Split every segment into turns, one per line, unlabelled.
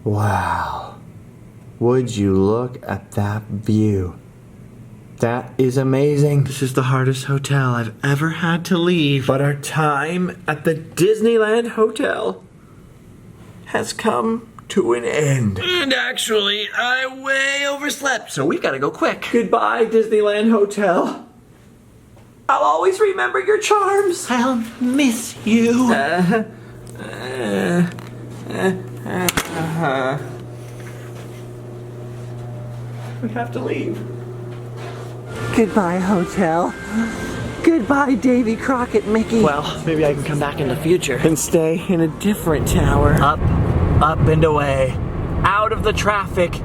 Wow. Would you look at that view? That is amazing. This is the hardest hotel I've ever had to leave. But our time at the Disneyland Hotel has come to an end. And actually, I way overslept, so we gotta go quick. Goodbye, Disneyland Hotel. I'll always remember your charms. I'll miss you. We have to leave. Goodbye, hotel. Goodbye, Davy Crockett Mickey. Well, maybe I can come back in the future and stay in a different tower. Up and away. Out of the traffic.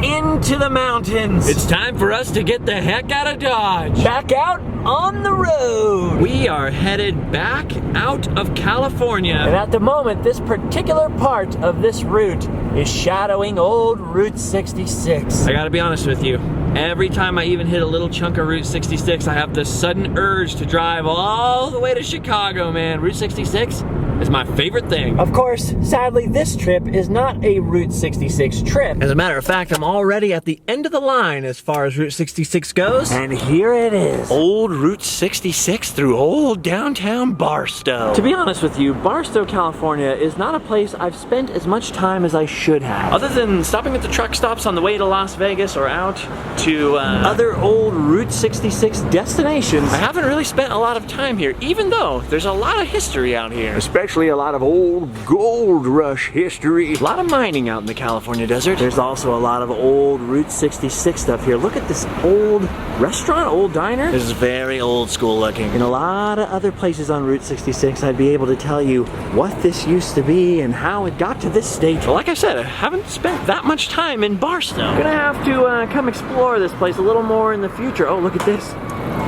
Into the mountains.
It's time for us to get the heck out of Dodge.
Back out on the road.
We are headed back out of California.
And at the moment, this particular part of this route is shadowing old Route 66.
I gotta be honest with you. Every time I even hit a little chunk of Route 66, I have this sudden urge to drive all the way to Chicago, man. Route 66 is my favorite thing.
Of course, sadly, this trip is not a Route 66 trip.
As a matter of fact, I'm already at the end of the line as far as Route 66 goes.
And here it is.
Old Route 66 through old downtown Barstow.
To be honest with you, Barstow, California is not a place I've spent as much time as I should have.
Other than stopping at the truck stops on the way to Las Vegas or out to
other old Route 66 destinations,
I haven't really spent a lot of time here, even though there's a lot of history out here.
especially a lot of old gold rush history.
A lot of mining out in the California desert.
There's also a lot of old Route 66 stuff here. Look at this old restaurant, old diner.
This is very old school looking.
In a lot of other places on Route 66, I'd be able to tell you what this used to be and how it got to this state.
Well, like I said, I haven't spent that much time in Barstow.
Gonna have to come explore this place a little more in the future. Oh, look at this.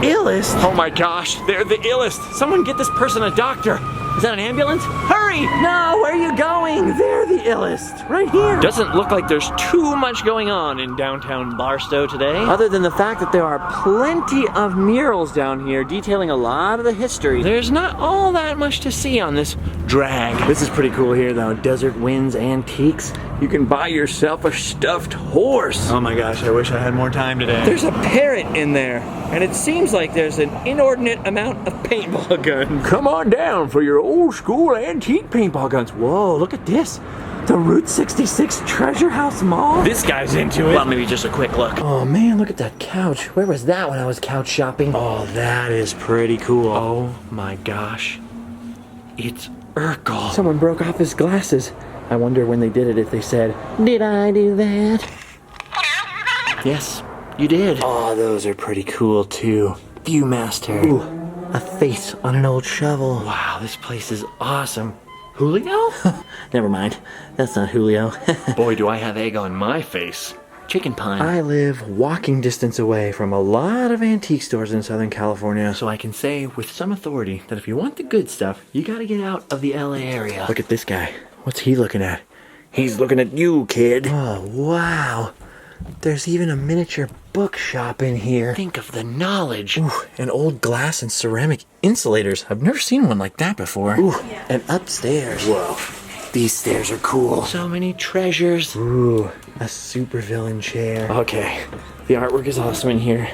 Illest.
Oh my gosh, they're the illest. Someone get this person a doctor. Is that an ambulance? Hurry!
No, where are you going? They're the illest. Right here.
Doesn't look like there's too much going on in downtown Barstow today.
Other than the fact that there are plenty of murals down here detailing a lot of the history.
There's not all that much to see on this drag.
This is pretty cool here though. Desert Winds Antiques. You can buy yourself a stuffed horse.
Oh my gosh, I wish I had more time today.
There's a parrot in there, and it seems like there's an inordinate amount of paintball guns. Come on down for your old school antique paintball guns. Whoa, look at this. The Route 66 Treasure House Mall.
This guy's into it. Well, maybe just a quick look.
Oh man, look at that couch. Where was that when I was couch shopping?
Oh, that is pretty cool. Oh my gosh. It's Urkel.
Someone broke off his glasses. I wonder when they did it if they said, "Did I do that?"
Yes, you did.
Oh, those are pretty cool too. Viewmaster. Ooh, a face on an old shovel.
Wow, this place is awesome. Julio?
Never mind. That's not Julio.
Boy, do I have egg on my face. Chicken pie.
I live walking distance away from a lot of antique stores in Southern California.
So I can say with some authority that if you want the good stuff, you gotta get out of the LA area.
Look at this guy. What's he looking at? He's looking at you, kid. Oh, wow. There's even a miniature bookshop in here.
Think of the knowledge.
Ooh, and old glass and ceramic insulators. I've never seen one like that before. Ooh, and upstairs. Whoa. These stairs are cool.
So many treasures.
Ooh, a supervillain chair. Okay, the artwork is awesome in here,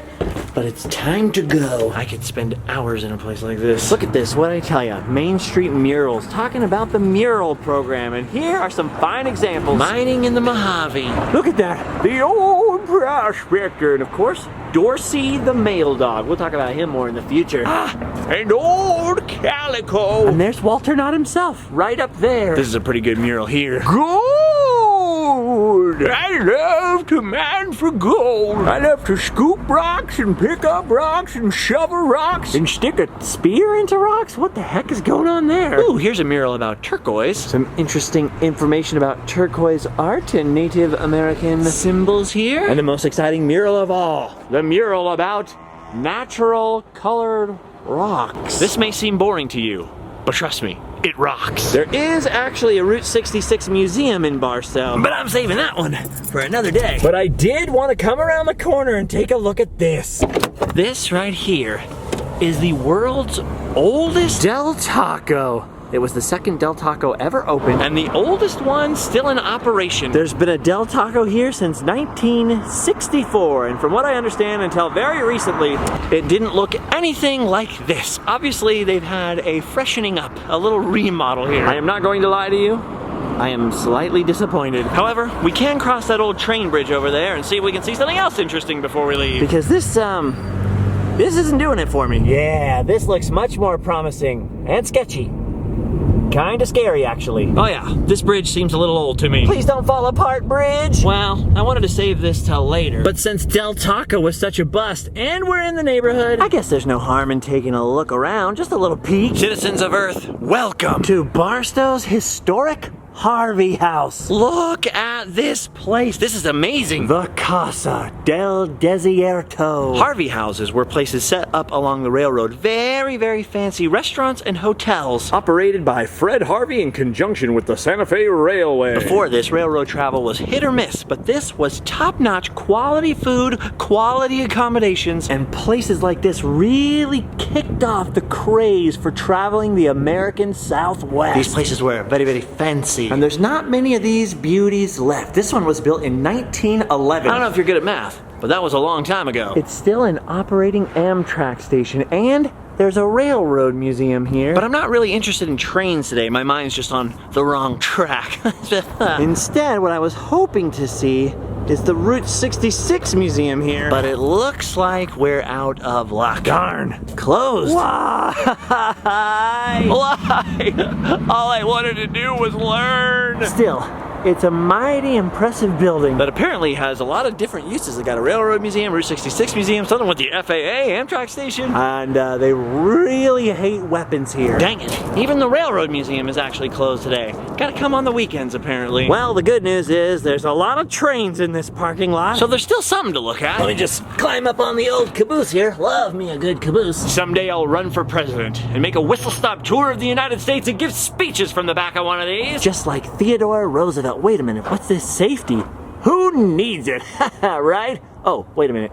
but it's time to go.
I could spend hours in a place like this.
Look at this, what did I tell you? Main Street Murals, talking about the mural program, and here are some fine examples.
Mining in the Mojave.
Look at that, the old prospector, and of course, Dorsey the mail dog. We'll talk about him more in the future. And old Calico. And there's Walter Knott himself, right up there.
This is a pretty good mural here.
Gold! I love to mine for gold. I love to scoop rocks and pick up rocks and shovel rocks and stick a spear into rocks. What the heck is going on there?
Ooh, here's a mural about turquoise.
Some interesting information about turquoise art and Native American
Symbols here.
And the most exciting mural of all, the mural about natural colored rocks.
This may seem boring to you, but trust me, it rocks.
There is actually a Route 66 museum in Barstow,
But I'm saving that one for another day.
but I did want to come around the corner and take a look at this.
This right here is the world's oldest
Del Taco.
It was the second Del Taco ever opened, and the oldest one still in operation. There's been a Del Taco here since 1964, and from what I understand until very recently, it didn't look anything like this. Obviously, they've had a freshening up, a little remodel here. I am not going to lie to you. I am slightly disappointed. However, we can cross that old train bridge over there and see if we can see something else interesting before we leave. Because this isn't doing it for me. Yeah, this looks much more promising and sketchy. Kinda scary, actually. Oh yeah, this bridge seems a little old to me. Please don't fall apart, bridge! Well, I wanted to save this till later, but since Del Taco was such a bust and we're in the neighborhood, I guess there's no harm in taking a look around, just a little peek. Citizens of Earth, welcome to Barstow's historic Harvey house. Look at this place. This is amazing. The Casa del Desierto. Harvey houses were places set up along the railroad. Very, very fancy restaurants and hotels. Operated by Fred Harvey in conjunction with the Santa Fe Railway. Before this, railroad travel was hit or miss, but this was top-notch quality food, quality accommodations, and places like this really kicked off the craze for traveling the American Southwest. These places were very, very fancy. And there's not many of these beauties left. This one was built in 1911. I don't know if you're good at math, but that was a long time ago. It's still an operating Amtrak station, and there's a railroad museum here. But I'm not really interested in trains today. My mind's just on the wrong track. Instead, what I was hoping to see is the Route 66 museum here. But it looks like we're out of luck. Darn. Closed. Why? Why? All I wanted to do was learn. Still, it's a mighty impressive building that apparently has a lot of different uses. They got a railroad museum, Route 66 museum, something with the FAA, Amtrak station. And they really hate weapons here. Dang it. Even the railroad museum is actually closed today. Gotta come on the weekends, apparently. Well, the good news is there's a lot of trains in this parking lot, so there's still something to look at. Let me just climb up on the old caboose here. Love me a good caboose. Someday I'll run for president and make a whistle-stop tour of the United States and give speeches from the back of one of these. Just like Theodore Roosevelt. Wait a minute, what's this safety? Who needs it? Right? Oh, wait a minute.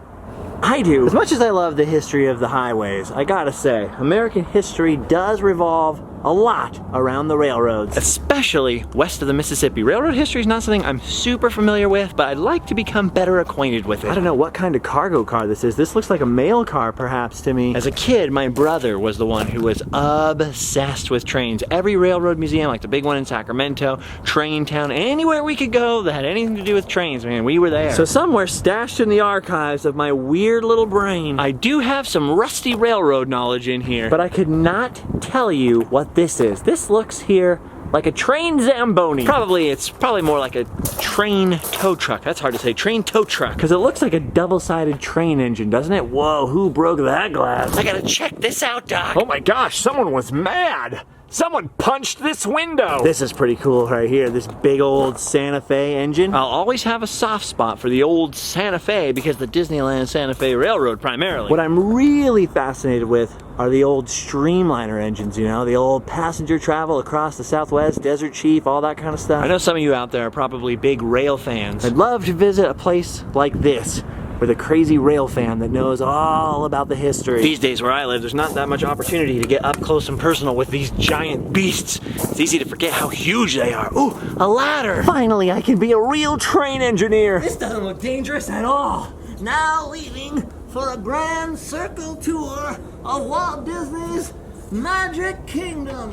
I do. As much as I love the history of the highways, I gotta say, American history does revolve a lot around the railroads. Especially west of the Mississippi. Railroad history is not something I'm super familiar with, but I'd like to become better acquainted with it. I don't know what kind of cargo car this is. This looks like a mail car, perhaps, to me. As a kid, my brother was the one who was obsessed with trains. Every railroad museum, like the big one in Sacramento, Train Town, anywhere we could go that had anything to do with trains, man, we were there. So somewhere stashed in the archives of my weird little brain, I do have some rusty railroad knowledge in here, but I could not tell you what this is. This looks here like a train Zamboni. It's probably more like a train tow truck. That's hard to say, train tow truck. Because it looks like a double-sided train engine, doesn't it? Whoa, who broke that glass? I gotta check this out, Doc. Oh my gosh, someone was mad. Someone punched this window. This is pretty cool right here, this big old Santa Fe engine. I'll always have a soft spot for the old Santa Fe because the Disneyland Santa Fe Railroad primarily. What I'm really fascinated with are the old Streamliner engines, you know, the old passenger travel across the Southwest, Desert Chief, all that kind of stuff. I know some of you out there are probably big rail fans. I'd love to visit a place like this, with a crazy rail fan that knows all about the history. These days where I live, there's not that much opportunity to get up close and personal with these giant beasts. It's easy to forget how huge they are. Ooh, a ladder! Finally, I can be a real train engineer. This doesn't look dangerous at all. Now leaving for a grand circle tour of Walt Disney's Magic Kingdom.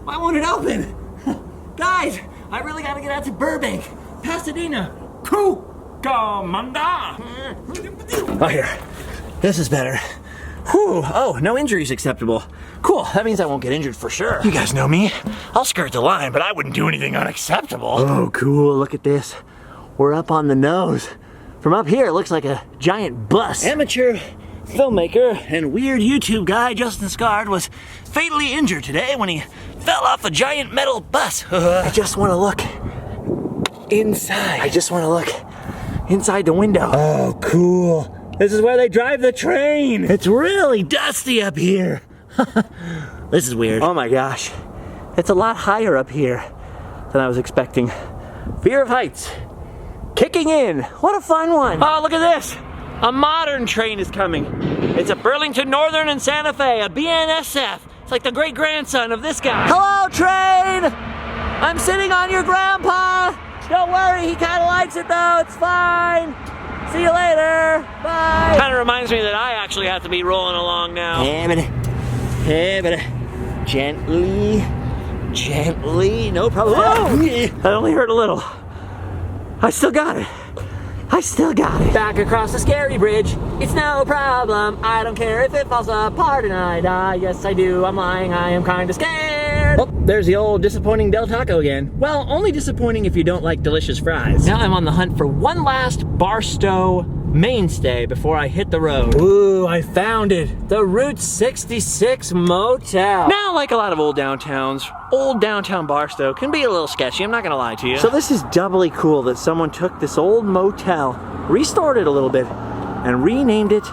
Why won't it open? Guys, I really gotta get out to Burbank, Pasadena, Oh, here. This is better. Whew. Oh, no injuries acceptable. Cool. That means I won't get injured for sure. You guys know me. I'll skirt the line, but I wouldn't do anything unacceptable. Oh, cool. Look at this. We're up on the nose. From up here, it looks like a giant bus. Amateur filmmaker and weird YouTube guy Justin Scard was fatally injured today when he fell off a giant metal bus. I just want to look inside. Inside the window. Oh, cool. This is where they drive the train. It's really dusty up here. This is weird. Oh my gosh. It's a lot higher up here than I was expecting. Fear of heights. Kicking in. What a fun one. Oh, look at this. A modern train is coming. It's a Burlington Northern and Santa Fe, a BNSF. It's like the great-grandson of this guy. Hello, train! I'm sitting on your grandpa! Don't worry, he kinda likes it though, it's fine. See you later, bye. Kinda reminds me that I actually have to be rolling along now. Gently, gently, no problem. Whoa! That only hurt a little. I still got it. I still got it. Back across the scary bridge. It's no problem. I don't care if it falls apart and I die. Yes, I do. I'm lying. I am kind of scared. Oh, there's the old disappointing Del Taco again. Well, only disappointing if you don't like delicious fries. Now I'm on the hunt for one last Barstow mainstay before I hit the road. Ooh, I found it. The Route 66 Motel. Now, like a lot of old downtowns, old downtown Barstow can be a little sketchy, I'm not gonna lie to you. So this is doubly cool that someone took this old motel, restored it a little bit, and renamed it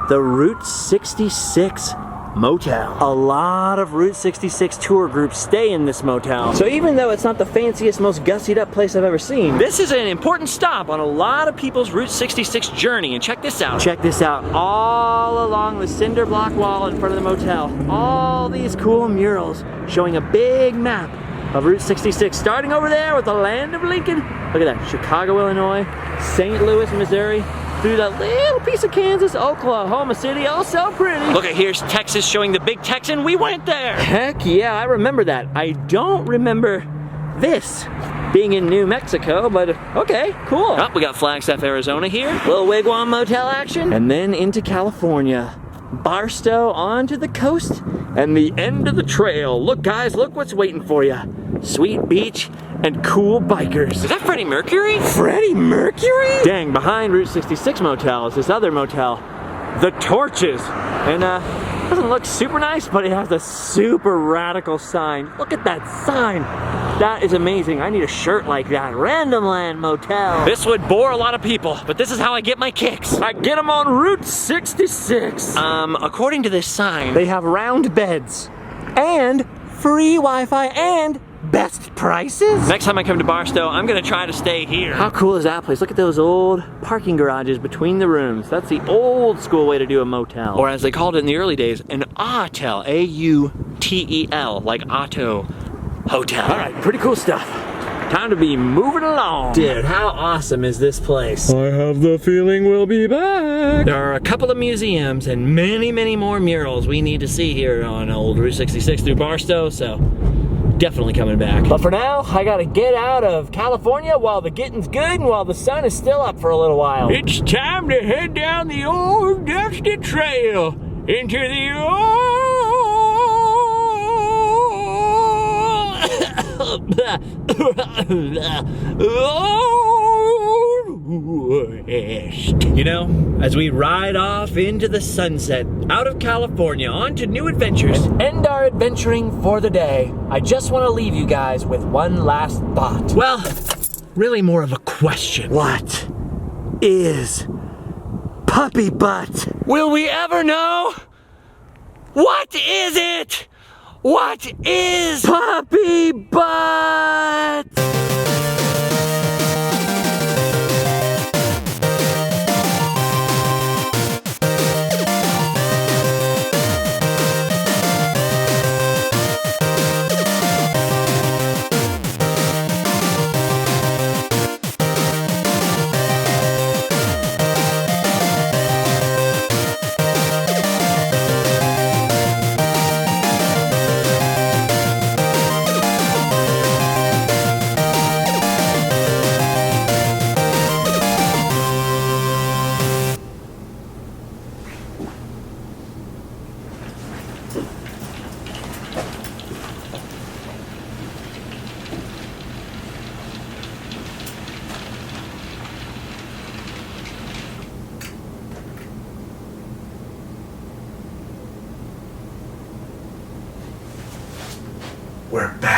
the Route 66 Motel. A lot of Route 66 tour groups stay in this motel. So even though it's not the fanciest, most gussied up place I've ever seen, this is an important stop on a lot of people's Route 66 journey. And check this out. Check this out. All along the cinder block wall in front of the motel, all these cool murals showing a big map of Route 66, starting over there with the land of Lincoln. Look at that, Chicago, Illinois, St. Louis, Missouri, through that little piece of Kansas, Oklahoma City, oh so pretty. Look at here's Texas showing the big Texan, we went there. Heck yeah, I remember that. I don't remember this being in New Mexico, but okay, cool. Oh, we got Flagstaff, Arizona here. Little wigwam motel action. And then into California. Barstow onto the coast and the end of the trail. Look guys, look what's waiting for you. Sweet beach and cool bikers. Is that Freddie Mercury? Freddie Mercury? Dang, behind Route 66 Motel is this other motel, The Torches. And doesn't look super nice, but it has a super radical sign. Look at that sign. That is amazing. I need a shirt like that. Randomland Motel. This would bore a lot of people, but this is how I get my kicks. I get them on Route 66. According to this sign, they have round beds and free Wi-Fi and best prices. Next time I come to Barstow, I'm gonna try to stay here. How cool is that place? Look at those old parking garages between the rooms. That's the old school way to do a motel. Or as they called it in the early days, an autel, A-U-T-E-L, like auto hotel. All right, pretty cool stuff. Time to be moving along. Dude, how awesome is this place? I have the feeling we'll be back. There are a couple of museums and many, many more murals we need to see here on old Route 66 through Barstow, so definitely coming back. But for now, I gotta get out of California while the getting's good and while the sun is still up for a little while. It's time to head down the old dusty trail into the old West. You know, as we ride off into the sunset, out of California, on to new adventures, and end our adventuring for the day, I just want to leave you guys with one last thought. Well, really more of a question. What is puppy butt? Will we ever know? What is it? What is puppy butt? We're back.